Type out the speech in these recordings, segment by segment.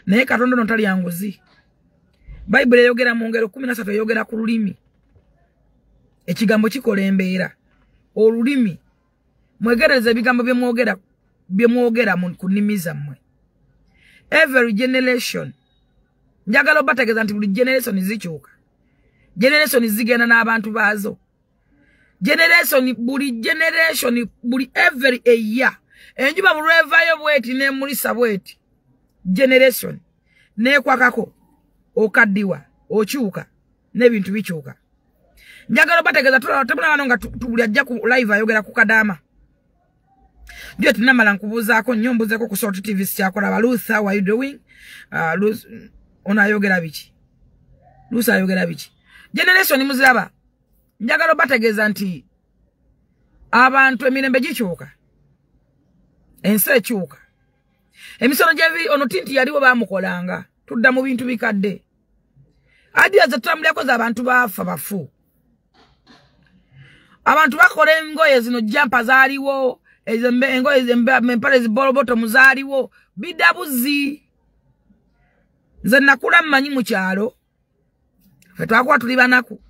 naye Katonda notali yanguzi. Bible yogera mu ngero 13 yogera ku lulimi. Ekigambo kikola embeera. Olulimi mwegereze ebigambo bye mwogera ku nnimi zammwe. Every generation njagala obategeeza nti buli generation zikyuka. Generation zigenda n'abantu baazo. Buli every a year. Enjuba bulwevayo bweti ne mulisa bweti. Generation nekwakako okaddiwa okyuka n'ebintu bikyuka. Njagala bategeeza tebula wano nga tubuli ajja ku live ayogera ku kadama. Ndio tunamala nkubuzaako nnyo mbuzeeko ku Salt TV kyakola ba Ruth, how are you doing? Ruth onayogera biki? Ruth ayogera biki? Generation muziraba. Njagala bategeeza nti abantu emirembe gikyuka. Ensi ekyuka. Emisono gyevi ono tinti yaliwo bamukolanga. Tudda mu bintu bikadde. Adi azatambulako za abantu bafa bafu. Abantu bakola engoye zino jampa zaaliwo, engoye empale ziboloboto muzaaliwo, bidabuzi. Nze nakula mmanyi mu kyalo. Ffe twakuba tuli banaku.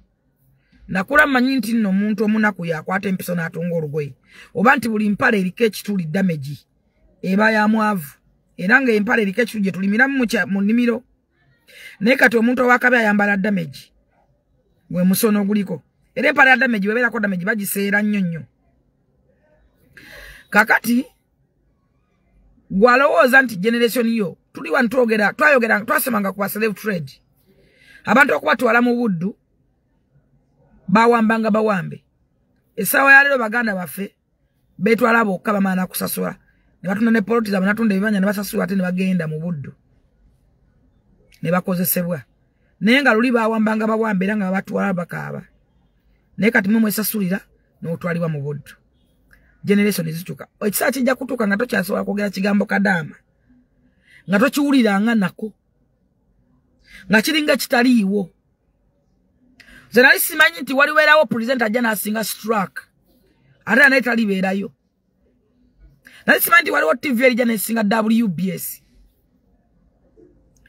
Nakula mmanyi nti nno omuntu omunaku yakwata empiso n'atunga olugoye. Oba nti buli mpale eriko ekituli damage. Eba ya mwavu. Era nga empale eriko ekituli gye tulimiramu mu nnimiro. Naye kati omuntu owakabi ayambala damage. Gwe musono guliko. Era empale ya damage webeerako damage bagiseera nnyo nnyo. Kakati gwalowooza nti generation yo tuli wano twayogera twasemanga ku slave trade. Abantu okubatwala mu buddu bawambanga bawambe. Essaawa ya leero baganda baffe beetwala bokka bamaana kusasula. Ne batunda ne poloti zaabwe natunda ebibanja ne basasula ate ne bagenda mu buddu. Ne bakozesebwa. Naye nga luli bawambanga bawambe era nga babatwala bakaaba. Naye kati mwe mwesasulira n'otwalibwa mu buddu. Generation zikyuka. Ekisaa kijja kutuuka nga tokyasobola kwogera kigambo kadaama. Nga tokiwuliranga nako. Nga kiringa kitaliiwo. Nze nali simanyi nti waliweerawo presenter ajja n'asinga struck. Ate naye talibeerayo. Nali simanyi nti waliwo TV erijja n'esinga WBS.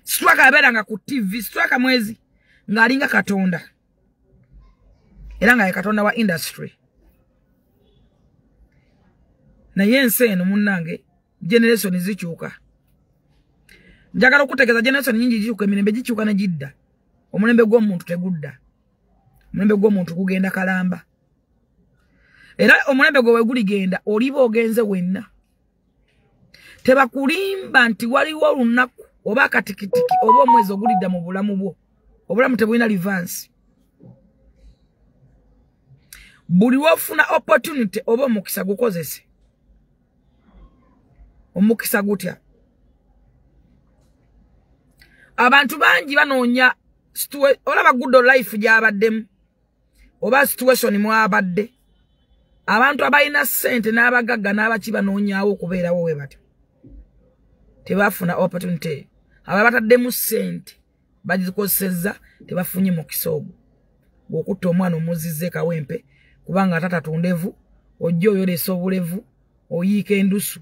Struck abeeranga ku TV. Struck mwezi ng'alinga Katonda. Era nga ye Katonda wa industry. Naye ensi eno munnange generation zikyuka. Njagala okutegeeza generation nyingi gikyuka, emirembe gikyuka ne gidda. Omulembe gw'omuntu tegudda. Omulembe gw'omuntu gugenda kalamba. Era omulembe gwe guligenda oliba ogenze wenna. Tebakulimba nti waliwo olunaku oba akatikitiki oba omwezi ogulidda mu bulamu bwo. Obulamu tebulina reverse. Buli wofuna opportunity oba omukisa gukozese. Omukisa gutya. Abantu bangi banoonya olaba good life gy'abaddemu oba situation mwabadde. Abantu abalina ssente n'abagagga n'abaki banoonyaawo okubeerawo we batyo. Tebafuna opportunity. Aba bataddemu ssente bagikozesezza tebafunye mukisa ogwo. Gw'okutta omwana omuzizze kawempe kubanga tata tundevu ojja oyoleesa obulevu oyiika endusu